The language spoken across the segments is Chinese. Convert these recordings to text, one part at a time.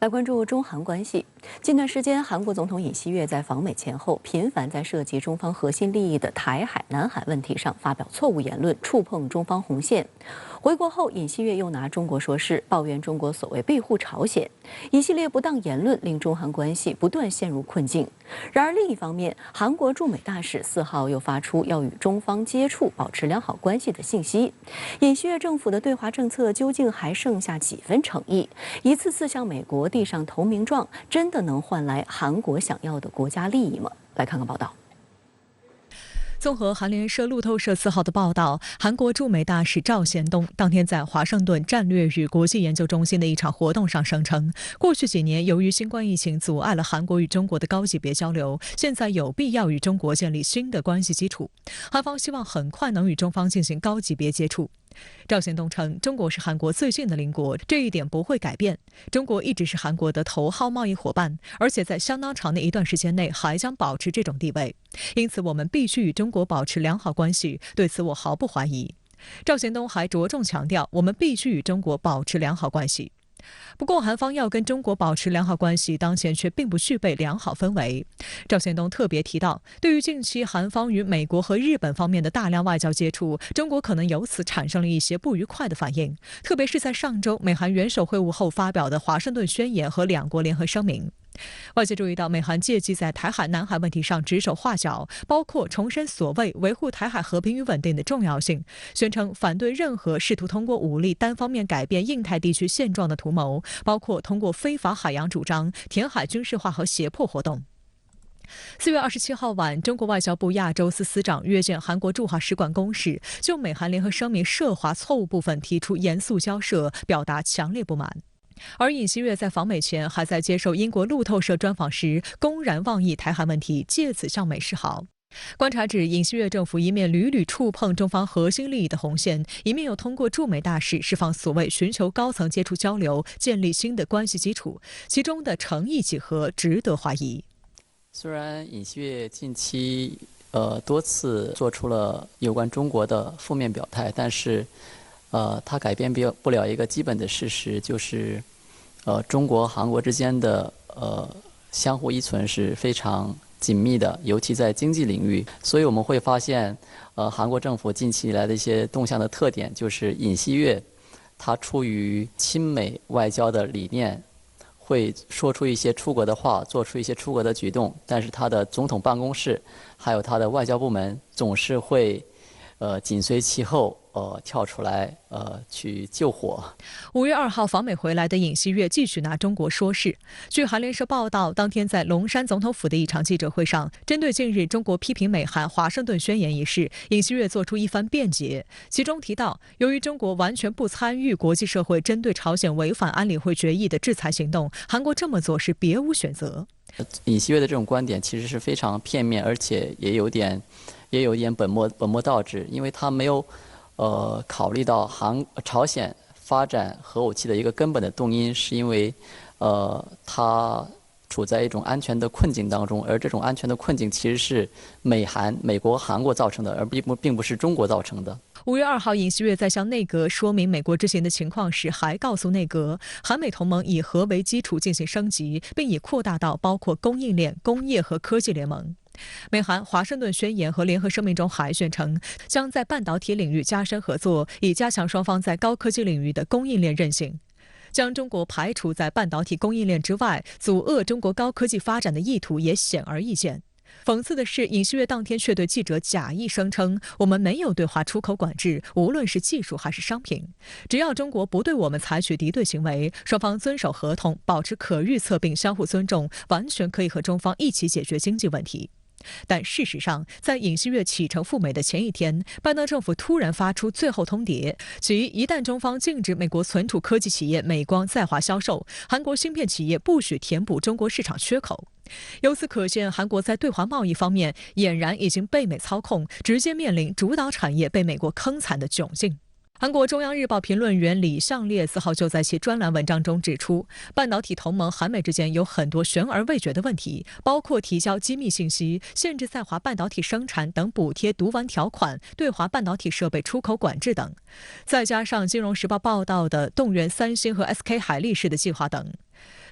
来关注中韩关系。近段时间，韩国总统尹锡悦在访美前后，频繁在涉及中方核心利益的台海、南海问题上发表错误言论，触碰中方红线。回国后，尹锡悦又拿中国说事，抱怨中国所谓庇护朝鲜，一系列不当言论令中韩关系不断陷入困境。然而，另一方面，韩国驻美大使4号又发出要与中方接触、保持良好关系的信息。尹锡悦政府的对华政策究竟还剩下几分诚意？一次次向美国递上投名状，真的能换来韩国想要的国家利益吗？来看看报道。综合韩联社、路透社4号的报道，韩国驻美大使赵贤东当天在华盛顿战略与国际研究中心的一场活动上声称，过去几年由于新冠疫情阻碍了韩国与中国的高级别交流，现在有必要与中国建立新的关系基础。韩方希望很快能与中方进行高级别接触。赵贤东称，中国是韩国最近的邻国，这一点不会改变。中国一直是韩国的头号贸易伙伴，而且在相当长的一段时间内还将保持这种地位。因此，我们必须与中国保持良好关系，对此我毫不怀疑。赵贤东还着重强调，我们必须与中国保持良好关系。不过，韩方要跟中国保持良好关系，当前却并不具备良好氛围。赵贤东特别提到，对于近期韩方与美国和日本方面的大量外交接触，中国可能由此产生了一些不愉快的反应，特别是在上周美韩元首会晤后发表的华盛顿宣言和两国联合声明。外界注意到，美韩借机在台海、南海问题上指手画脚，包括重申所谓维护台海和平与稳定的重要性，宣称反对任何试图通过武力单方面改变印太地区现状的图谋，包括通过非法海洋主张、填海军事化和胁迫活动。4月27号晚，中国外交部亚洲司司长约见韩国驻华使馆公使，就美韩联合声明涉华错误部分提出严肃交涉，表达强烈不满。而尹锡悦在访美前还在接受英国路透社专访时，公然妄议台海问题，借此向美示好。观察指，尹锡悦政府一面屡屡触碰中方核心利益的红线，一面又通过驻美大使释放所谓寻求高层接触交流、建立新的关系基础，其中的诚意几何值得怀疑。虽然尹锡悦近期多次做出了有关中国的负面表态，但是它改变不了一个基本的事实，就是中国、韩国之间的相互依存是非常紧密的，尤其在经济领域。所以我们会发现，韩国政府近期以来的一些动向的特点，就是尹锡悦他出于亲美外交的理念，会说出一些出国的话，做出一些出国的举动，但是他的总统办公室还有他的外交部门总是会紧随其后。跳出来去救火。5月2号访美回来的尹锡悦继续拿中国说事。据韩联社报道，当天在龙山总统府的一场记者会上，针对近日中国批评美韩华盛顿宣言一事，尹锡悦做出一番辩解，其中提到，由于中国完全不参与国际社会针对朝鲜违反安理会决议的制裁行动，韩国这么做是别无选择。尹锡悦的这种观点其实是非常片面，而且也有点本末倒置，因为他没有考虑到朝鲜发展核武器的一个根本的动因，是因为它处在一种安全的困境当中，而这种安全的困境其实是美国、韩国造成的，而并不是中国造成的。5月2号，尹锡悦在向内阁说明美国之行的情况时，还告诉内阁，韩美同盟以核为基础进行升级，并已扩大到包括供应链、工业和科技联盟。美韩华盛顿宣言和联合声明中还宣称，将在半导体领域加深合作，以加强双方在高科技领域的供应链韧性。将中国排除在半导体供应链之外，阻遏中国高科技发展的意图也显而易见。讽刺的是，尹锡悦当天却对记者假意声称，我们没有对华出口管制，无论是技术还是商品，只要中国不对我们采取敌对行为，双方遵守合同，保持可预测并相互尊重，完全可以和中方一起解决经济问题。但事实上，在尹锡悦启程赴美的前一天，拜登政府突然发出最后通牒，即一旦中方禁止美国存储科技企业美光在华销售，韩国芯片企业不许填补中国市场缺口。由此可见，韩国在对华贸易方面俨然已经被美操控，直接面临主导产业被美国坑惨的窘境。韩国中央日报评论员李相烈4号就在其专栏文章中指出，半导体同盟韩美之间有很多悬而未决的问题，包括提交机密信息、限制在华半导体生产等补贴毒丸条款、对华半导体设备出口管制等，再加上《金融时报》报道的动员三星和 SK 海力士的计划等。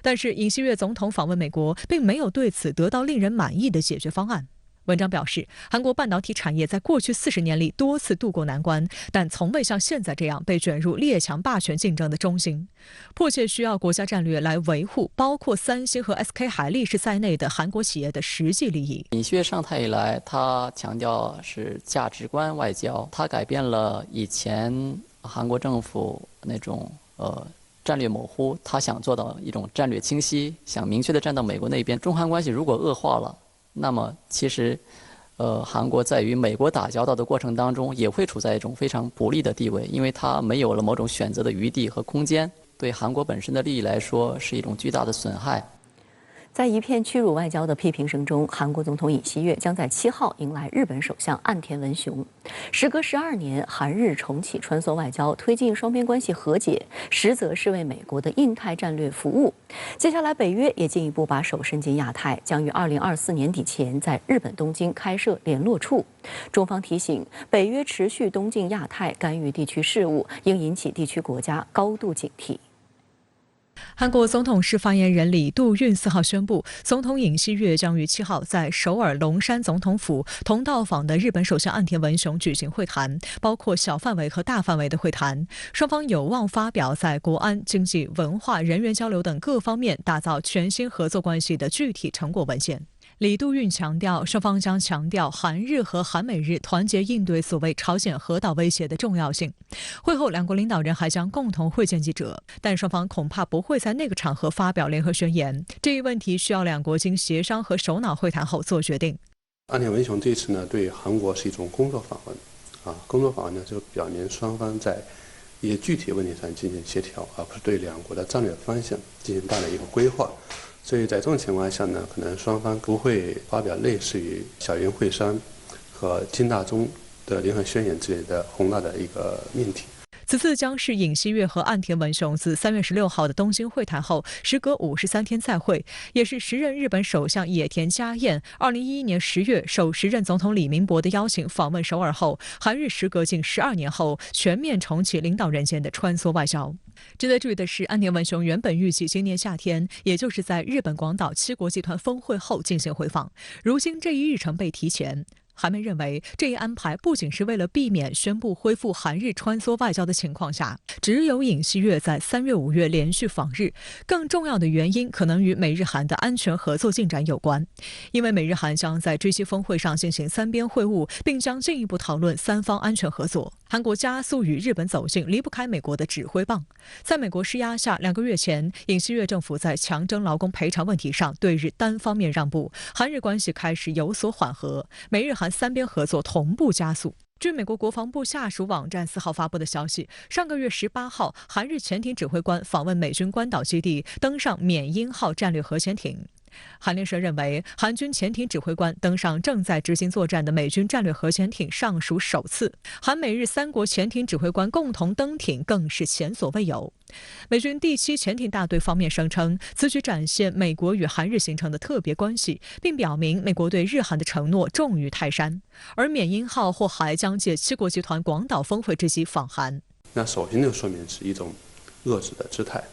但是尹锡悦总统访问美国，并没有对此得到令人满意的解决方案。文章表示，韩国半导体产业在过去40年里多次渡过难关，但从未像现在这样被卷入列强霸权竞争的中心，迫切需要国家战略来维护包括三星和 SK 海力士在内的韩国企业的实际利益。尹锡悦上台以来，他强调是价值观外交，他改变了以前韩国政府那种战略模糊，他想做到一种战略清晰，想明确地站到美国那边。中韩关系如果恶化了，那么其实，韩国在与美国打交道的过程当中，也会处在一种非常不利的地位，因为它没有了某种选择的余地和空间，对韩国本身的利益来说是一种巨大的损害。在一片屈辱外交的批评声中，韩国总统尹锡悦将在7号迎来日本首相岸田文雄。时隔12年，韩日重启穿梭外交，推进双边关系和解，实则是为美国的印太战略服务。接下来，北约也进一步把手伸进亚太，将于2024年底前在日本东京开设联络处。中方提醒，北约持续东进亚太，干预地区事务，应引起地区国家高度警惕。韩国总统室发言人李杜运4号宣布，总统尹锡悦将于7号在首尔龙山总统府同到访的日本首相岸田文雄举行会谈，包括小范围和大范围的会谈。双方有望发表在国安、经济、文化、人员交流等各方面打造全新合作关系的具体成果文献。李杜运强调，双方将强调韩日和韩美日团结应对所谓朝鲜核岛威胁的重要性。会后，两国领导人还将共同会见记者，但双方恐怕不会在那个场合发表联合宣言。这一问题需要两国经协商和首脑会谈后做决定。岸田文雄这次呢，对韩国是一种工作访问，工作访问呢就表明双方在一些具体问题上进行协调，而不是对两国的战略方向进行大的一个规划。所以在这种情况下呢，可能双方不会发表类似于小渊惠山和金大中的联合宣言之类的宏大的一个命题。此次将是尹锡悦和岸田文雄自3月16号的东京会谈后，时隔53天再会，也是时任日本首相野田佳彦2011年10月受时任总统李明博的邀请访问首尔后，韩日时隔近12年后全面重启领导人间的穿梭外交。值得注意的是，岸田文雄原本预计今年夏天，也就是在日本广岛7国集团峰会后进行回访，如今这一日程被提前。韩媒认为，这一安排不仅是为了避免宣布恢复韩日穿梭外交的情况下，只有尹锡悦在3月、5月连续访日，更重要的原因可能与美日韩的安全合作进展有关。因为美日韩将在G7峰会上进行3边会晤，并将进一步讨论3方安全合作。韩国加速与日本走近，离不开美国的指挥棒。在美国施压下，2个月前，尹锡悦政府在强征劳工赔偿问题上对日单方面让步，韩日关系开始有所缓和，美日韩3边合作同步加速。据美国国防部下属网站4号发布的消息，上个月18号，韩日潜艇指挥官访问美军关岛基地，登上缅因号战略核潜艇。韩联社认为，韩军潜艇指挥官登上正在执行作战的美军战略核潜艇尚属首次，韩美日3国潜艇指挥官共同登艇更是前所未有。美军第7潜艇大队方面声称，此举展现美国与韩日形成的特别关系，并表明美国对日韩的承诺重于泰山。而缅因号或还将借7国集团广岛峰会之机访韩。那首先就说明是一种遏制的姿态，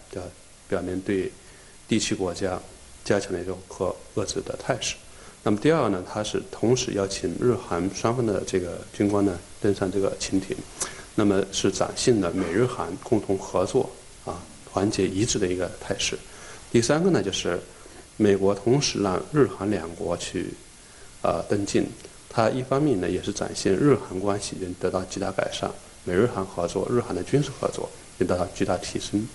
表明对地区国家加强了一种可遏制的态势。那么第二呢，它是同时邀请日韩双方的这个军官呢登上这个潜艇，那么是展现了美日韩共同合作团结一致的一个态势。第三个呢，就是美国同时让日韩2国去登进，它一方面呢也是展现日韩关系能得到极大改善，美日韩合作、日韩的军事合作能得到巨大提升。